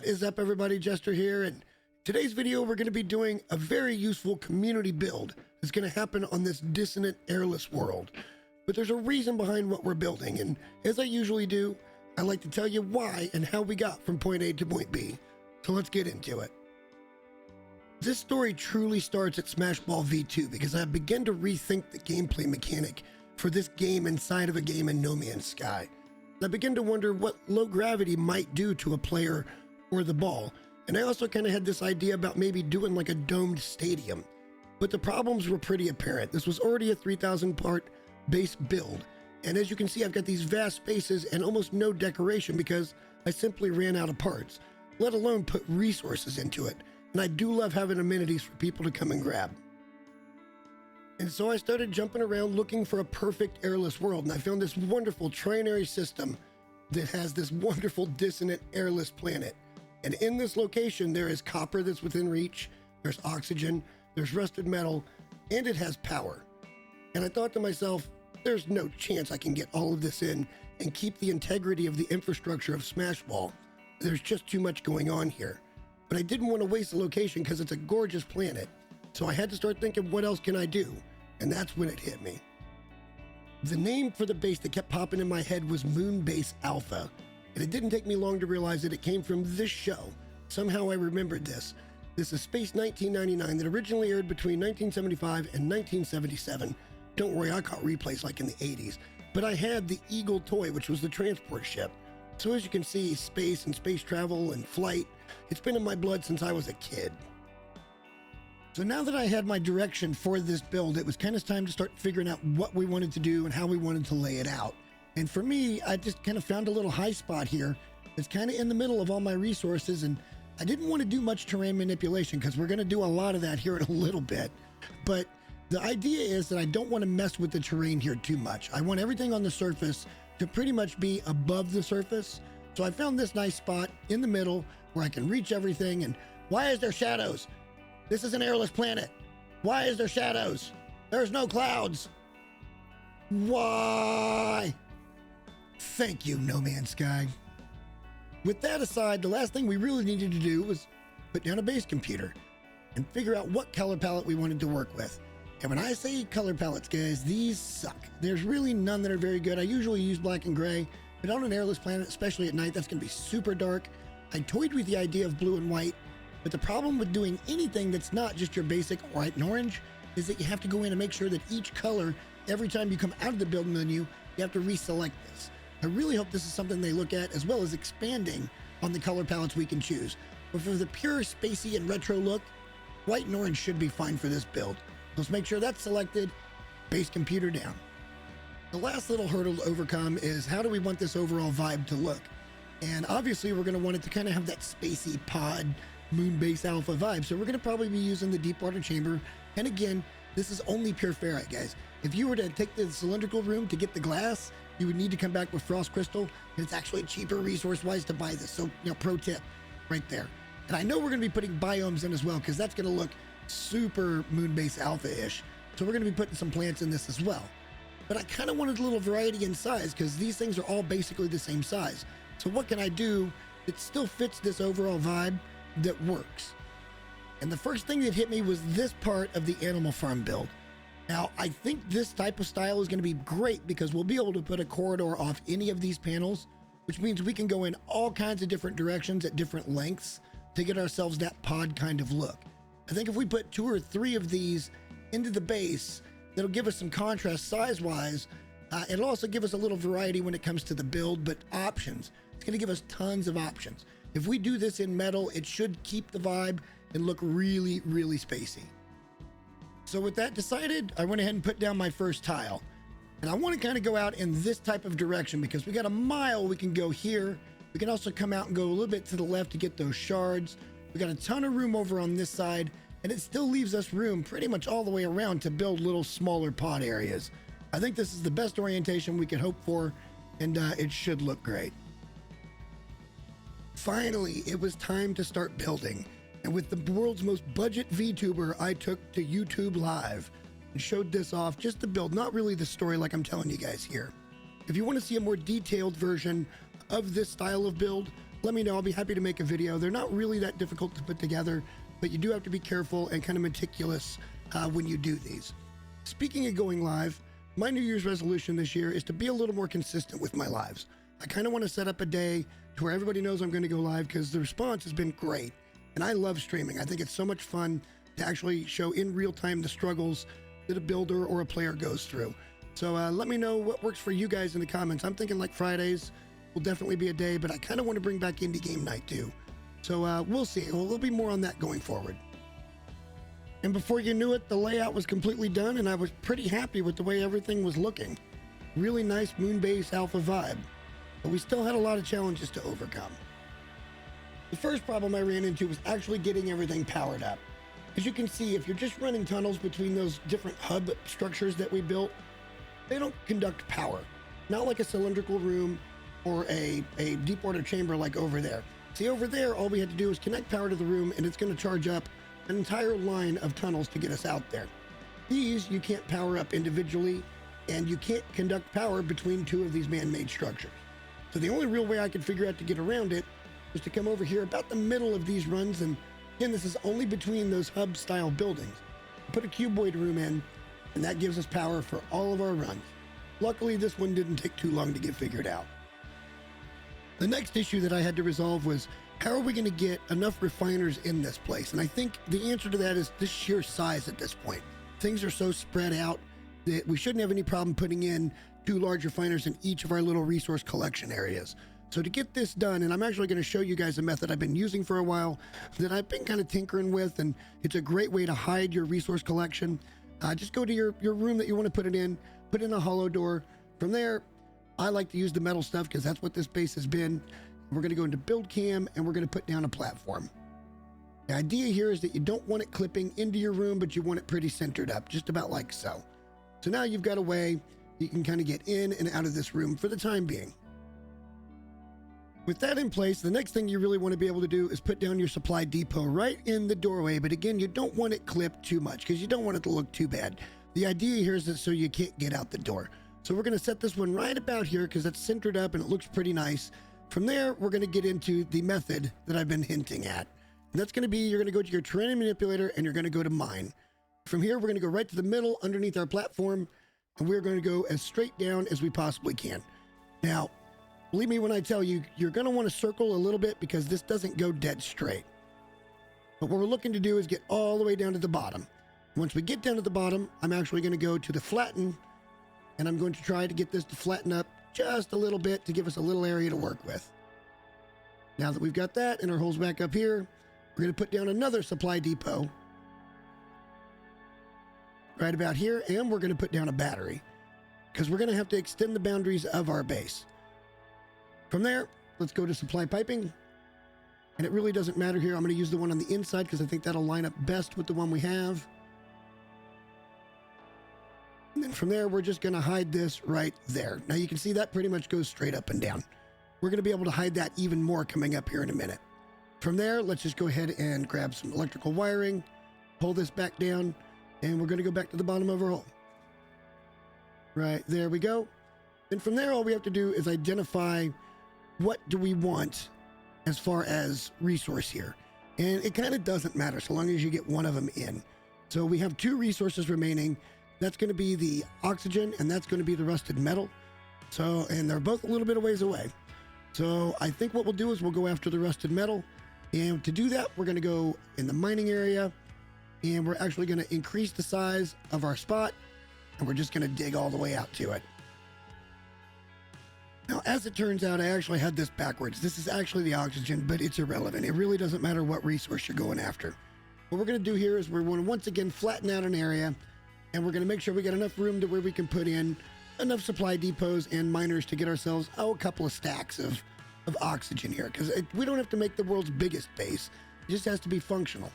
What is up, everybody? Jester here, and today's video we're going to be doing a very useful community build that's going to happen on this dissonant airless world. But there's a reason behind what we're building, and as I usually do, I like to tell you why and how we got from point A to point B. So let's get into it. This story truly starts at Smash Ball V2 because I began to rethink the gameplay mechanic for this game inside of a game in No Man's Sky. I began to wonder what low gravity might do to a player or the ball, and I also kind of had this idea about maybe doing like a domed stadium. But the problems were pretty apparent. This was already a 3,000 part base build, and as you can see, I've got these vast spaces and almost no decoration because I simply ran out of parts, let alone put resources into it. And I do love having amenities for people to come and grab. And so I started jumping around looking for a perfect airless world, and I found this wonderful trinary system that has this wonderful dissonant airless planet. And in this location, there is copper that's within reach, there's oxygen, there's rusted metal, and it has power. And I thought to myself, there's no chance I can get all of this in and keep the integrity of the infrastructure of Smash Ball. There's just too much going on here. But I didn't want to waste the location because it's a gorgeous planet. So I had to start thinking, what else can I do? And that's when it hit me. The name for the base that kept popping in my head was Moon Base Alpha. And it didn't take me long to realize that it came from this show. Somehow I remembered this. This is Space 1999 that originally aired between 1975 and 1977. Don't worry, I caught replays like in the 80s. But I had the Eagle toy, which was the transport ship. So as you can see, space and space travel and flight, it's been in my blood since I was a kid. So now that I had my direction for this build, it was kind of time to start figuring out what we wanted to do and how we wanted to lay it out. And for me, I just kind of found a little high spot here. It's kind of in the middle of all my resources, and I didn't want to do much terrain manipulation because we're going to do a lot of that here in a little bit. But the idea is that I don't want to mess with the terrain here too much. I want everything on the surface to pretty much be above the surface. So I found this nice spot in the middle where I can reach everything. And why is there shadows? This is an airless planet. Why is there shadows? There's no clouds. Why? Thank you, No Man's Sky. With that aside, the last thing we really needed to do was put down a base computer and figure out what color palette we wanted to work with. And when I say color palettes, guys, these suck. There's really none that are very good. I usually use black and gray, but on an airless planet, especially at night, that's gonna be super dark. I toyed with the idea of blue and white, but the problem with doing anything that's not just your basic white and orange is that you have to go in and make sure that each color, every time you come out of the build menu, you have to reselect this. I really hope this is something they look at, as well as expanding on the color palettes we can choose. But for the pure spacey and retro look, white and orange should be fine for this build. Let's make sure that's selected, base computer down. The last little hurdle to overcome is how do we want this overall vibe to look? And obviously we're gonna want it to kind of have that spacey pod, Moon Base Alpha vibe. So we're gonna probably be using the deep water chamber. And again, this is only pure ferrite, guys. If you were to take the cylindrical room to get the glass, you would need to come back with frost crystal, and it's actually cheaper resource-wise to buy this. So, pro tip right there. And I know we're gonna be putting biomes in as well, because that's gonna look super Moon Base Alpha-ish. So we're gonna be putting some plants in this as well. But I kind of wanted a little variety in size because these things are all basically the same size. So what can I do that still fits this overall vibe that works? And the first thing that hit me was this part of the animal farm build. Now, I think this type of style is going to be great because we'll be able to put a corridor off any of these panels, which means we can go in all kinds of different directions at different lengths to get ourselves that pod kind of look. I think if we put 2 or 3 of these into the base, that'll give us some contrast size-wise. It'll also give us a little variety when it comes to the build, but options. It's going to give us tons of options. If we do this in metal, it should keep the vibe and look really, really spacey. So with that decided, I went ahead and put down my first tile. And I want to kind of go out in this type of direction because we got a mile we can go here. We can also come out and go a little bit to the left to get those shards. We got a ton of room over on this side, and it still leaves us room pretty much all the way around to build little smaller pod areas. I think this is the best orientation we can hope for, and it should look great. Finally, it was time to start building. And with the world's most budget VTuber, I took to YouTube Live and showed this off just to build, not really the story like I'm telling you guys here. If you want to see a more detailed version of this style of build, let me know. I'll be happy to make a video. They're not really that difficult to put together, but you do have to be careful and kind of meticulous when you do these. Speaking of going live, my New Year's resolution this year is to be a little more consistent with my lives. I kind of want to set up a day to where everybody knows I'm going to go live, because the response has been great. And I love streaming. I think it's so much fun to actually show in real time the struggles that a builder or a player goes through. So let me know what works for you guys in the comments. I'm thinking like Fridays will definitely be a day, but I kind of want to bring back indie game night too. So we'll see. Well, there'll be more on that going forward. And before you knew it, the layout was completely done, and I was pretty happy with the way everything was looking. Really nice Moonbase Alpha vibe, but we still had a lot of challenges to overcome. The first problem I ran into was actually getting everything powered up. As you can see, if you're just running tunnels between those different hub structures that we built, they don't conduct power. Not like a cylindrical room or a deep water chamber like over there. See, over there, all we had to do was connect power to the room, and it's going to charge up an entire line of tunnels to get us out there. These you can't power up individually, and you can't conduct power between two of these man-made structures. So the only real way I could figure out to get around it was to come over here about the middle of these runs, and again, this is only between those hub-style buildings. Put a cuboid room in, and that gives us power for all of our runs. Luckily, this one didn't take too long to get figured out. The next issue that I had to resolve was, how are we going to get enough refiners in this place? And I think the answer to that is the sheer size at this point. Things are so spread out that we shouldn't have any problem putting in 2 large refiners in each of our little resource collection areas. So to get this done, and I'm actually going to show you guys a method I've been using for a while that I've been kind of tinkering with, and it's a great way to hide your resource collection. Just go to your room that you want to put it in, put in a hollow door. From there, I like to use the metal stuff because that's what this base has been. We're going to go into build cam, and we're going to put down a platform. The idea here is that you don't want it clipping into your room, but you want it pretty centered up, just about like so. So now you've got a way you can kind of get in and out of this room for the time being. With that in place, the next thing you really want to be able to do is put down your supply depot right in the doorway. But again, you don't want it clipped too much because you don't want it to look too bad. The idea here is that so you can't get out the door. So we're going to set this one right about here because that's centered up and it looks pretty nice. From there, we're going to get into the method that I've been hinting at. And that's going to be, you're going to go to your terrain manipulator and you're going to go to mine. From here, we're going to go right to the middle underneath our platform, and we're going to go as straight down as we possibly can. Now, believe me when I tell you, you're going to want to circle a little bit because this doesn't go dead straight. But what we're looking to do is get all the way down to the bottom. Once we get down to the bottom, I'm actually going to go to the flatten, and I'm going to try to get this to flatten up just a little bit to give us a little area to work with. Now that we've got that and our holes back up here, we're going to put down another supply depot right about here, and we're going to put down a battery because we're going to have to extend the boundaries of our base. From there, let's go to supply piping, and it really doesn't matter here. I'm going to use the one on the inside because I think that'll line up best with the one we have. And then from there, we're just going to hide this right there. Now you can see that pretty much goes straight up and down. We're going to be able to hide that even more coming up here in a minute. From there, let's just go ahead and grab some electrical wiring, pull this back down, and we're going to go back to the bottom of our hole. Right, there we go. And from there, all we have to do is identify what do we want as far as resource here. And it kind of doesn't matter so long as you get one of them in. So we have 2 resources remaining. That's going to be the oxygen, and that's going to be the rusted metal. So, and they're both a little bit of ways away. So I think what we'll do is we'll go after the rusted metal. And to do that, we're going to go in the mining area, and we're actually going to increase the size of our spot, and we're just going to dig all the way out to it. Now, as it turns out, I actually had this backwards. This is actually the oxygen, but it's irrelevant. It really doesn't matter what resource you're going after. What we're going to do here is we're going to once again flatten out an area, and we're going to make sure we got enough room to where we can put in enough supply depots and miners to get ourselves, a couple of stacks of oxygen here, because we don't have to make the world's biggest base. It just has to be functional.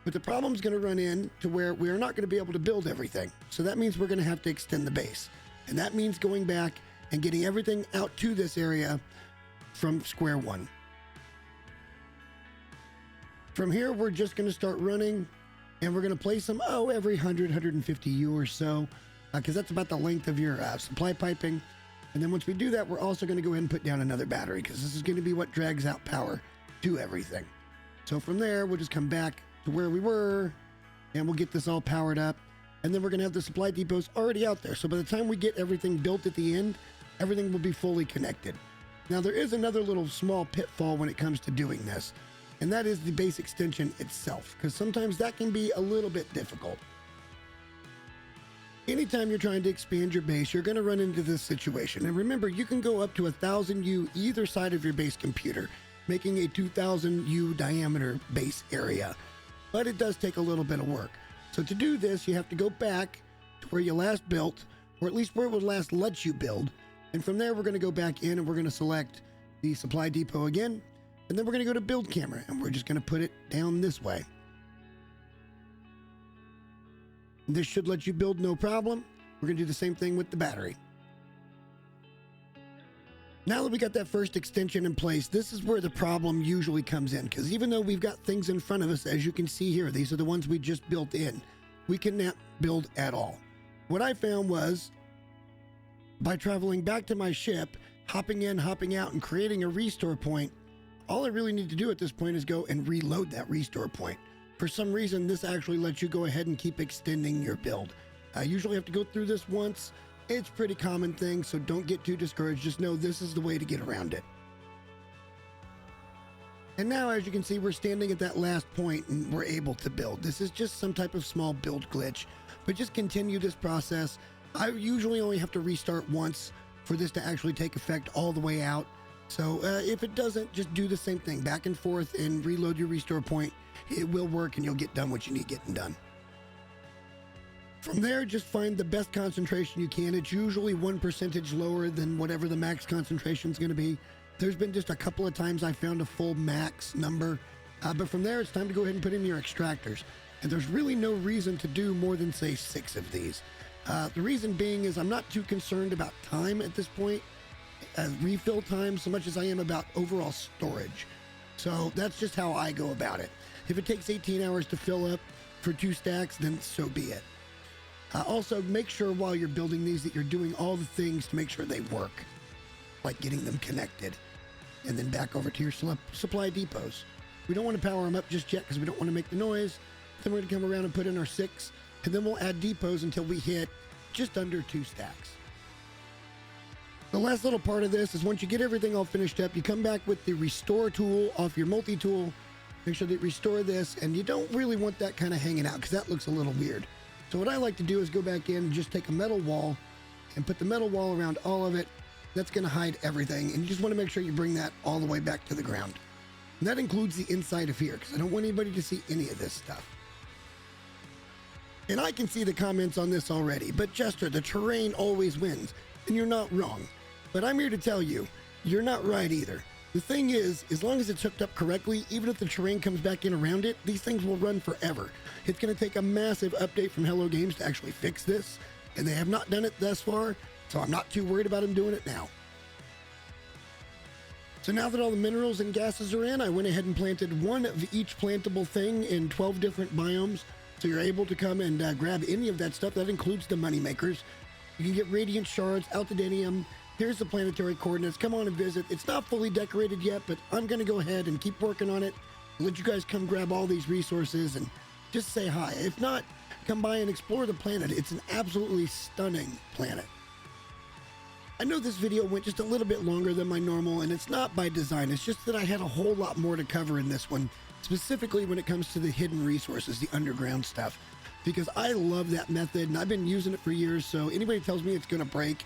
But the problem's going to run in to where we are not going to be able to build everything. So that means we're going to have to extend the base. And that means going back and getting everything out to this area from square one. From here, we're just going to start running, and we're going to place them, every 100, 150 U or so, because that's about the length of your supply piping. And then once we do that, we're also going to go ahead and put down another battery, because this is going to be what drags out power to everything. So from there, we'll just come back to where we were, and we'll get this all powered up. And then we're going to have the supply depots already out there. So by the time we get everything built at the end, everything will be fully connected. Now, there is another little small pitfall when it comes to doing this, and that is the base extension itself, because sometimes that can be a little bit difficult. Anytime you're trying to expand your base, you're going to run into this situation. And remember, you can go up to 1,000U either side of your base computer, making a 2,000U diameter base area. But it does take a little bit of work. So to do this, you have to go back to where you last built, or at least where it would last let you build. And from there, we're going to go back in and we're going to select the supply depot again. And then we're going to go to build camera, and we're just going to put it down this way. This should let you build no problem. We're going to do the same thing with the battery. Now that we got that first extension in place, this is where the problem usually comes in, because even though we've got things in front of us, as you can see here, these are the ones we just built in, we cannot build at all. What I found was, by traveling back to my ship, hopping in, hopping out, and creating a restore point, all I really need to do at this point is go and reload that restore point. For some reason, this actually lets you go ahead and keep extending your build. I usually have to go through this once. It's a pretty common thing, so don't get too discouraged. Just know this is the way to get around it. And now, as you can see, we're standing at that last point and we're able to build. This is just some type of small build glitch, but just continue this process. I usually only have to restart once for this to actually take effect all the way out. So if it doesn't, just do the same thing, back and forth, and reload your restore point. It will work and you'll get done what you need getting done. From there, just find the best concentration you can. It's usually 1% lower than whatever the max concentration is going to be. There's been just a couple of times I found a full max number, but from there it's time to go ahead and put in your extractors. And there's really no reason to do more than, say, 6 of these. The reason being is I'm not too concerned about time at this point, refill time, so much as I am about overall storage. So that's just how I go about it. If it takes 18 hours to fill up for 2 stacks, then so be it. Also, make sure while you're building these that you're doing all the things to make sure they work, like getting them connected. And then back over to your supply depots. We don't want to power them up just yet because we don't want to make the noise. Then we're going to come around and put in our 6, and then we'll add depots until we hit just under 2 stacks. The last little part of this is once you get everything all finished up, you come back with the restore tool off your multi-tool. Make sure that you restore this, and you don't really want that kind of hanging out because that looks a little weird. So what I like to do is go back in and just take a metal wall and put the metal wall around all of it. That's going to hide everything, and you just want to make sure you bring that all the way back to the ground. And that includes the inside of here because I don't want anybody to see any of this stuff. And I can see the comments on this already, but Jester, the terrain always wins, and you're not wrong. But I'm here to tell you, you're not right either. The thing is, as long as it's hooked up correctly, even if the terrain comes back in around it, these things will run forever. It's going to take a massive update from Hello Games to actually fix this, and they have not done it thus far, so I'm not too worried about them doing it now. So now that all the minerals and gases are in, I went ahead and planted one of each plantable thing in 12 different biomes, so you're able to come and grab any of that stuff. That includes the money makers. You can get radiant shards, altadenium. Here's the planetary coordinates. Come on and visit. It's not fully decorated yet, but I'm going to go ahead and keep working on it. Let you guys come grab all these resources and just say hi. If not, come by and explore the planet. It's an absolutely stunning planet. I know this video went just a little bit longer than my normal, and it's not by design. It's just that I had a whole lot more to cover in this one, specifically when it comes to the hidden resources, the underground stuff, because I love that method, and I've been using it for years, so anybody tells me it's going to break,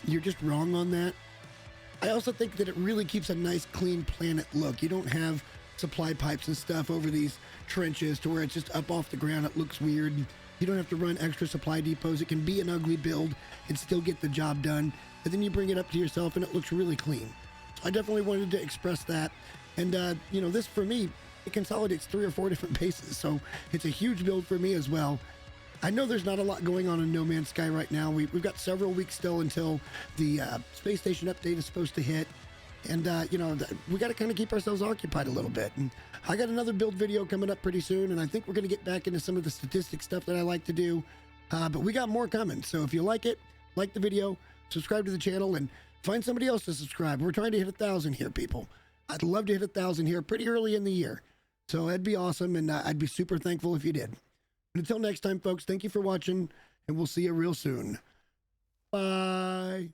you're just wrong on that. I also think that it really keeps a nice, clean planet look. You don't have supply pipes and stuff over these trenches to where it's just up off the ground. It looks weird. You don't have to run extra supply depots. It can be an ugly build and still get the job done. And then you bring it up to yourself and it looks really clean. So I definitely wanted to express that. And, this for me, it consolidates 3 or 4 different bases. So it's a huge build for me as well. I know there's not a lot going on in No Man's Sky right now. We've got several weeks still until the space station update is supposed to hit. And, we got to kind of keep ourselves occupied a little bit. And I got another build video coming up pretty soon, and I think we're going to get back into some of the statistic stuff that I like to do. But we got more coming. So if you like it, like the video, subscribe to the channel, and find somebody else to subscribe. We're trying to hit 1,000 here, people. I'd love to hit 1,000 here pretty early in the year. So that'd be awesome, and I'd be super thankful if you did. And until next time, folks, thank you for watching, and we'll see you real soon. Bye.